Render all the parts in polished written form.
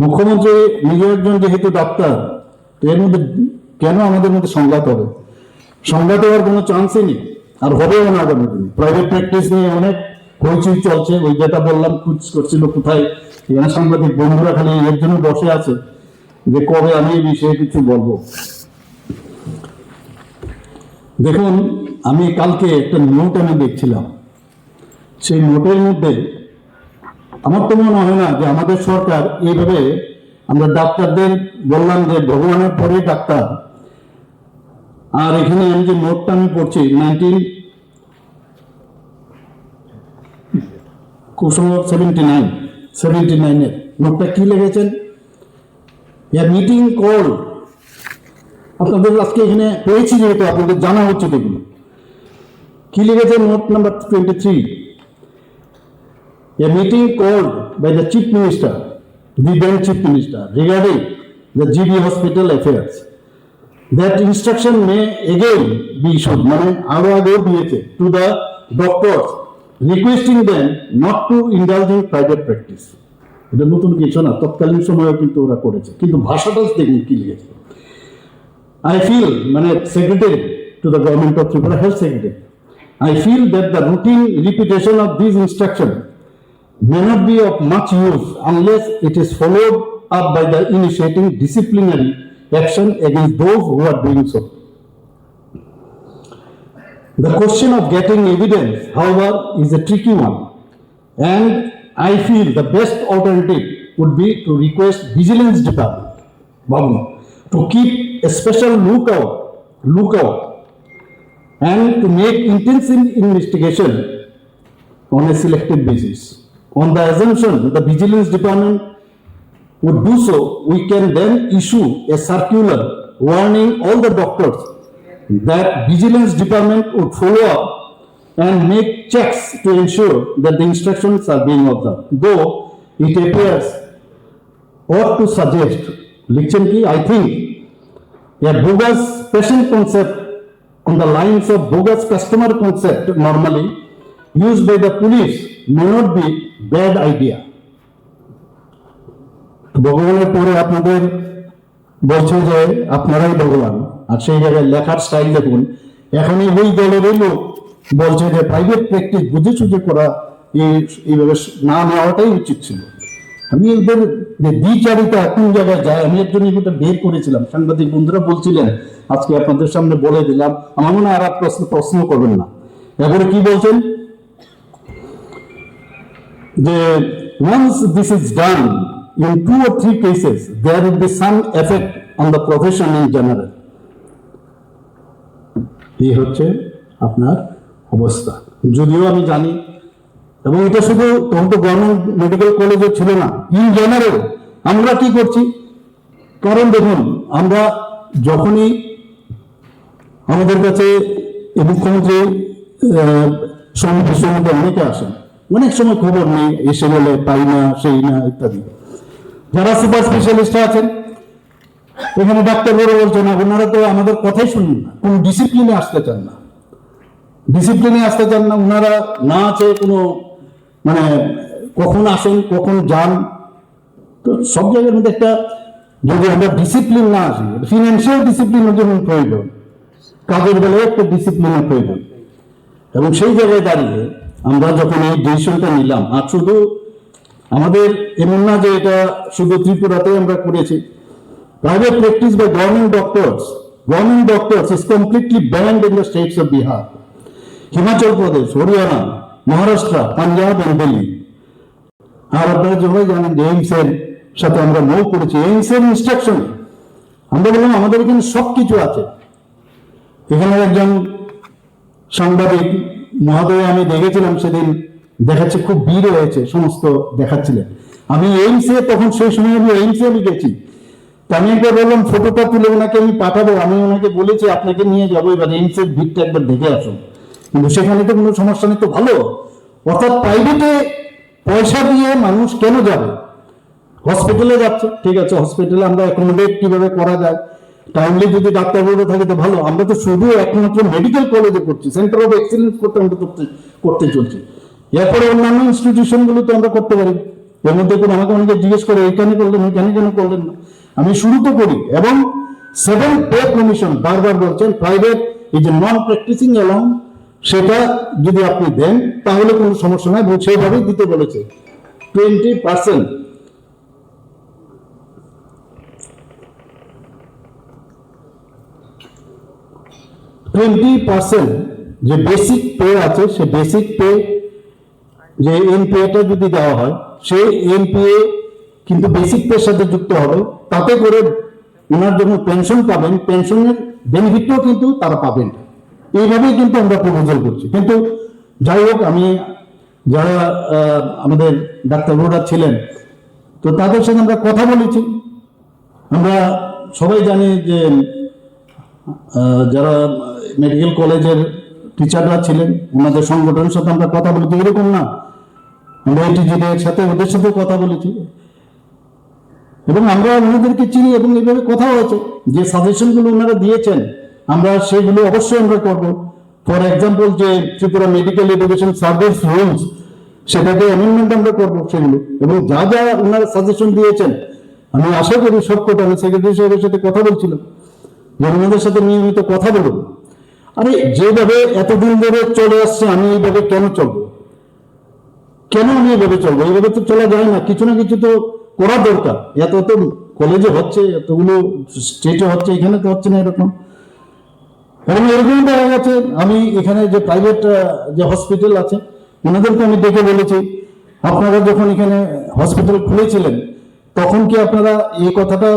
মুখ্যমন্ত্রী নিজে একজন যেহেতু ডাক্তার, এর মধ্যে কেন আমাদের মধ্যে সংঘাত হবে? সংঘাত হওয়ার কোনো চান্সই নেই, আর হবেও না আগামী দিনে। প্রাইভেট প্র্যাকটিস নিয়ে অনেক হইচই চলছে, ওই যেটা বললাম খুঁজ করছিল কোথায়, এখানে সাংবাদিক বন্ধুরা খালি এর জন্য বসে আছে যে কবে আমি এই বিষয়ে কিছু বলবো। দেখুন, আমি কালকে একটা নোট আমি দেখছিলাম, সেই নোটের মধ্যে আমার তো মনে হয় না যে আমাদের সরকার এইভাবে, আমরা ডাক্তারদের বললাম যে ভগবানের পরে ডাক্তার, আর এখানে আমি যে নোটটা আমি পড়ছি 1979 নোটটা কি লিখেছেন, মিটিং কল, আপনাদের আজকে এখানে পেয়েছি যেহেতু আপনাদের জানা হচ্ছে দেখুন কি লিখেছে note number 23, a meeting called by the chief minister, the then chief minister, regarding the GB hospital affairs. That instruction may again be issued, মানে আরো আগেও দিয়েছে, to the doctors, requesting them not to indulge in private practice. এটা নতুন কিছু না, তৎকালীন সময়েও কিন্তু ওরা করেছে, কিন্তু ভাষাটা দেখুন কি লিখেছে। I feel, মানে secretary to the government of Tripura, health secretary, I feel that the routine repetition of these instructions may not be of much use unless it is followed up by the initiating disciplinary action against those who are doing so. The question of getting evidence, however, is a tricky one, and I feel the best alternative would be to request Vigilance Department, Babu, to keep a special lookout and to make intensive investigation on a selected basis. On the assumption that the Vigilance Department would do so, we can then issue a circular warning all the doctors that Vigilance Department would follow up and make checks to ensure that the instructions are being observed. Though it appears ought to suggest, I think a bogus patient concept on the lines of bogus customer concept normally used by the police may not be bad idea. ভগবানের পরে আপনাদের বলছে যে আপনারাই ভগবান, আর সেই জায়গায় লেখার স্টাইল দেখুন, এখনই ওই দলেরই লোক বলছে যে প্রাইভেট প্র্যাকটিস বুঝে সুঝে করা এইভাবে না নেওয়াটাই উচিত ছিল। আমি এদের দ্বিচারিতা কোন জায়গায় যায়, আমি একজন এটা বের করেছিলাম, সাংবাদিক বন্ধুরা বলছিলেন, আজকে আপনাদের সামনে বলে দিলাম, আমার মনে হয় আর প্রশ্ন করবেন না। এরপরে কি বলছেন যে once this is done in 2 or 3 cases there will be some effect on the profession in general. এই হচ্ছে আপনার অবস্থা। যদিও আমি জানি, এবং এটা শুধু তখন তো গভর্নমেন্ট মেডিকেল কলেজে ছিল না, ইন জেনারেল আমরা কি করছি, কারণ দেখুন আমরা যখনই আমাদের কাছে মুখ্যমন্ত্রী সমিতির মধ্যে অনেকে আসেন, অনেক সময় খবর নেই, এসে গেলে পাই না, সেই না ইত্যাদি। যারা সুপার স্পেশালিস্ট আছেন এখানে ডাক্তার বড় বলছেন না, ওনারা তো আমাদের কথাই শুনুন না, কোন ডিসিপ্লিনে আসতে চান না, ওনারা না আছে কোনো, মানে কখন আসেন কখন যান। তো সব জায়গার মধ্যে একটা, যদি আমরা ডিসিপ্লিন না আসি, ফিনান্সিয়াল ডিসিপ্লিনের জন্য প্রয়োজন, কাজের বেলায় একটা ডিসিপ্লিনের প্রয়োজন। এবং সেই জায়গায় দাঁড়িয়ে আমরা যখন এই ডিসিশনটা নিলাম, আর শুধু আমাদের এমন না যে এটা শুধু ত্রিপুরাতে আমরা করেছি, private practice by government doctors is completely banned in the states of Bihar, Himachal Pradesh, Haryana, Maharashtra, Punjab এবং দিল্লি। আর আপনারা সবাই জানেন যে এইমস এর সাথে আমরা মুভ করেছি, এইমস এর ইনস্ট্রাকশন আমরা বললাম আমাদের এখানে সবকিছু আছে। এখানে একজন সাংবাদিক মহোদয় আমি দেখেছিলাম সেদিন, দেখাচ্ছে খুব ভিড় হয়েছে, সমস্ত দেখাচ্ছিলেন। আমি এইমসে তখন সেই সময় আমি গেছি, তা আমি একবার বললাম ফটোটা তুলে ওনাকে আমি পাঠাবো, আমি ওনাকে বলেছি আপনাকে নিয়ে যাবো, এবার এইমসের ভিড়টা একবার দেখে আসুন। কিন্তু সেখানে তো কোনো সমস্যা নেই, তো ভালো। অর্থাৎ প্রাইভেটে পয়সা দিয়ে মানুষ কেন যাবে, হসপিটালে যাচ্ছে, ঠিক আছে, হসপিটালে আমরা অ্যাকোমোডেট কিভাবে করা যায়, টাইমলি যদি ডাক্তারবাবু থাকে তো ভালো। আমরা তো শুধু একমাত্র মেডিকেল কলেজে করছি, সেন্টার অফ এক্সেলেন্স করতে চলছি, এরপরে অন্যান্য ইনস্টিটিউশন গুলো তো আমরা করতে পারি। এর মধ্যে কোনো আমাকে অনেকে জিজ্ঞেস করে এইখানে করলেন ওইখানে কেন করলেন না, আমি শুরু তো করি। এবং 7 পে কমিশন বারবার বলছেন প্রাইভেট এই যে নন প্র্যাকটিসিং অ্যালাউন্স সেটা যদি আপনি দেন তাহলে কোনো সমস্যা নাই, সেইভাবেই দিতে বলেছে 20%। যে বেসিক পে আছে সে বেসিক পে যে এনপিএটা যদি দেওয়া হয় সেই এনপিএ কিন্তু বেসিক পের সাথে যুক্ত হবে, তাতে করে ওনার জন্য পেনশন পাবেন, পেনশনের বেনিফিটও কিন্তু তারা পাবেন। এইভাবেই কিন্তু আমরা প্রপোজাল করছি। কিন্তু যাই হোক, আমি যারা আমাদের ডাক্তারবাবুরা ছিলেন তো তাদের সাথে আমরা কথা বলেছি। আমরা সবাই জানি যে যারা মেডিকেল কলেজের টিচাররা ছিলেন ওনাদের সংগঠনের সাথে আমরা কথা বলেছি, এরকম না আমরা এটিজিদের সাথে ওদের সাথে কথা বলেছি এবং আমরা ওনাদেরকে চিনি এবং এইভাবে কথা হয়েছে যে সাজেশনগুলো ওনারা দিয়েছেন আমরা সেগুলো অবশ্যই আমরা করবো। ফর এক্সাম্পল যে Tripura medical education service rules সেটাকে অ্যামেন্ডমেন্ট আমরা করবো সেগুলো, এবং যা যা ওনারা সাজেশন দিয়েছেন আমি আশা করি সবকটা, আমি সেক্রেটারি সাহেবের সাথে কথা বলছিলাম যে ওনাদের সাথে নিয়মিত কথা বলুন। আরে যেভাবে এতদিন ধরে চলে আসছে আমি এইভাবে কেন চলবো, কেন আমি এইভাবে চলবো? এইভাবে তো চলা যায় না, কিছু না কিছু তো করা দরকার। এত তো কলেজে হচ্ছে, এতগুলো স্টেটে হচ্ছে, এখানে তো হচ্ছে না এরকম। এবং এরকম দেখা গেছে আমি এখানে যে প্রাইভেট যে হসপিটাল আছে ওনাদেরকে আমি ডেকে বলেছি আপনারা যখন এখানে হসপিটাল খুলেছিলেন তখন কি আপনারা এই কথাটা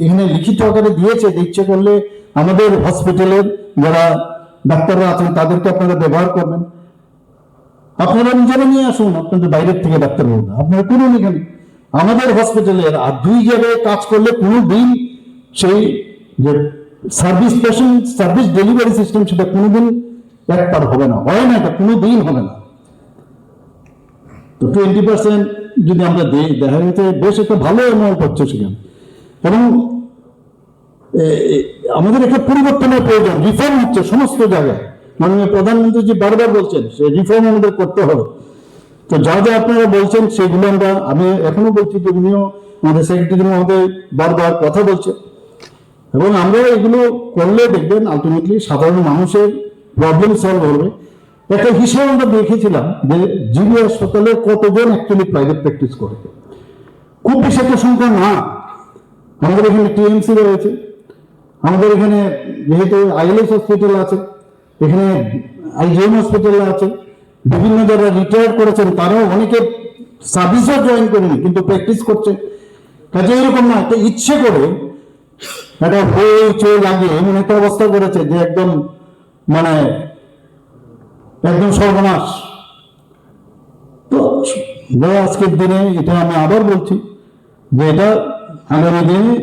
এখানে লিখিত আকারে দিয়েছে, ইচ্ছে করলে আমাদের হসপিটালের যারা ডাক্তাররা আছেন তাদেরকে আপনারা ব্যবহার করবেন, আপনারা নিজেরা নিয়ে আসুন আপনাদের বাইরের থেকে ডাক্তারবাবু, আপনারা করুন এখানে আমাদের হসপিটালের। আর 2 জায়গায় কাজ করলে কোনো দিন সেই যে service patient service delivery system সেটা কোনোদিন একবার হবে না, হয় না, এটা কোনোদিন হবে না। তো 20% যদি আমরা দিই দেখা গেছে বেশ একটা ভালো অ্যামাউন্ট হচ্ছে সেখানে। এবং আমাদের একটা পরিবর্তনের প্রয়োজন, রিফর্ম হচ্ছে সমস্ত জায়গায়, মাননীয় প্রধানমন্ত্রী যে বারবার বলছেন সে রিফর্ম আমাদের করতে হবে। তো যা যা আপনারা বলছেন সেগুলো আমি এখনো বলছি যে উনিও আমাদের সেক্রেটারি মহোদয় বারবার কথা বলছে এবং আমরা এগুলো করলে দেখবেন আলটিমেটলি সাধারণ মানুষের প্রবলেম সলভ হবে। একটা হিসাব আমরা দেখেছিলাম যে জিবি হাসপাতালে কতজন অ্যাকচুয়ালি প্রাইভেট প্র্যাকটিস করে, খুব বেশি একটা সংখ্যা না। আমাদের এখানে টিএমসি রয়েছে, আমাদের এখানে যেহেতু আইএলএস হসপিটাল আছে, এখানে আইজিএম হসপিটাল আছে, বিভিন্ন যারা রিটায়ার করেছেন তারাও অনেকে সার্ভিসও জয়েন করেনি কিন্তু প্র্যাকটিস করছে। কাজে এরকম না, একটা ইচ্ছে করে একটা হই লাগিয়ে এমন একটা অবস্থা করেছে যে একদম একদম সর্বনাশ। তো আজকের দিনে এটা আমি আবার বলছি যে এটা আগামী দিনে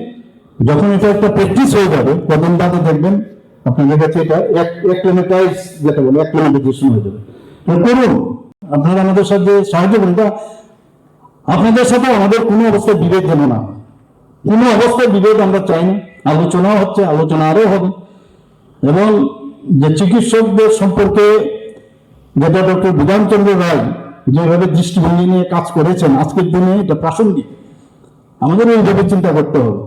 যখন এটা একটা প্র্যাকটিস হয়ে যাবে কদিন বাদে দেখবেন আপনাদের কাছে এটা অ্যাক্লিমেটাইজ যেটা বলে অ্যাক্লিমেটাইজেশন হয়ে যাবে। করুন, আপনারা আমাদের সাথে সাহায্য করুন। আপনাদের সাথে আমাদের কোনো অবস্থায় বিভেদ যেন না, কোনো অবস্থায় বিভেদ আমরা চাই না। আলোচনাও হচ্ছে, আলোচনা আরও হবে। এবং যে চিকিৎসকদের সম্পর্কে যেটা ডক্টর বিধানচন্দ্র রায় যেভাবে দৃষ্টিভঙ্গি নিয়ে কাজ করেছেন আজকের দিনে এটা প্রাসঙ্গিক, আমাদের এইভাবে চিন্তা করতে হবে।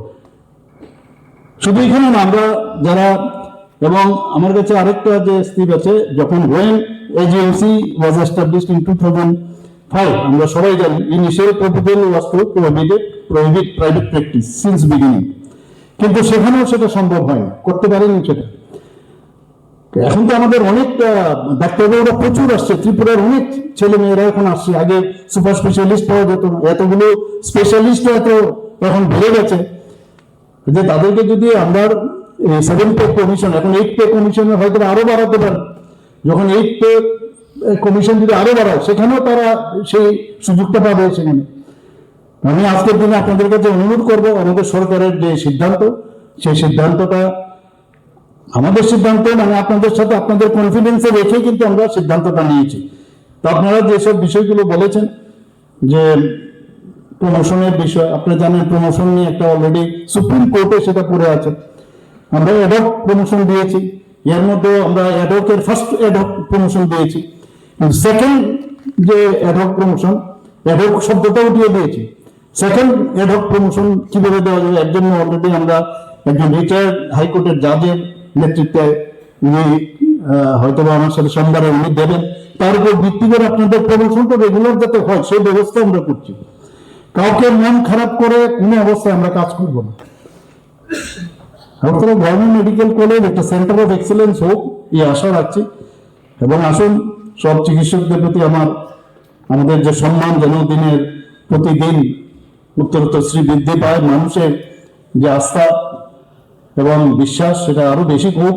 শুধু এখানে না, আমরা যারা, এবং আমার কাছে আরেকটা যে স্লিপ আছে, যখন when AGMC was established in 2005 আমরা সবাই জানি initial proposal was to prohibit private practice since beginning, কিন্তু সেখানেও সেটা সম্ভব হয়নি, করতে পারেনি সেটা। এখন তো আমাদের অনেক ডাক্তারবাবুরা প্রচুর আসছে, ত্রিপুরার অনেক ছেলে মেয়েরা এখন আসছে, আগে সুপার স্পেশালিস্ট পাওয়া যেত না, এতগুলো স্পেশালিস্ট এত এখন বেড়ে গেছে যে তাদেরকে যদি আমরা 7 পে কমিশন, এখন 8 পে কমিশনের হয়তো আরো বাড়াতে পারে, যখন 8 পে কমিশন যদি আরো বাড়ায় সেখানেও তারা সেই সুযোগটা পাবে। সেখানে আমি আজকের দিনে আপনাদের কাছে অনুরোধ করবো আমাদের সরকারের যে সিদ্ধান্ত সেই সিদ্ধান্তটা আমাদের সিদ্ধান্ত, আপনাদের সাথে আপনাদের কনফিডেন্সে রেখে কিন্তু আমরা সিদ্ধান্তটা নিয়েছি। তো আপনারা যেসব বিষয়গুলো বলেছেন যে প্রমোশনের বিষয়, আপনারা জানেন প্রমোশন নিয়ে একটা অলরেডি সুপ্রিম কোর্টে সেটা পড়ে আছে। আমরা অ্যাডহক প্রমোশন দিয়েছি, এর মধ্যে আমরা অ্যাডহকের ফার্স্ট অ্যাডহক প্রমোশন দিয়েছি, সেকেন্ড যে অ্যাডহক প্রমোশন অ্যাডহক শব্দটা উঠিয়ে দিয়েছি। সেকেন্ড অ্যাডহক প্রমোশন কিভাবে দেওয়া যাবে, এর জন্য অলরেডি আমরা একজন রিটায়ার্ড হাইকোর্টের জাজের নেতৃত্বে উনি হয়তো আমার সাথে সোমবারে উনি দেবেন, তার উপর ভিত্তি করে আপনাদের প্রমোশনটা রেগুলার যাতে হয় সেই ব্যবস্থা আমরা করছি। কাউকে মন খারাপ করে কোনো অবস্থায় আমরা কাজ করবো না। আগরতলা গভর্নমেন্ট মেডিকেল কলেজ একটা সেন্টার অফ এক্সেলেন্স হোক এই আশা রাখছি। এবং আসুন, সব চিকিৎসকদের প্রতি আমাদের যে সম্মান যেন দিনের প্রতিদিন উত্তরোত্তর বৃদ্ধি পায়, মানুষের যে আস্থা এবং বিশ্বাস সেটা আরো বেশি হোক।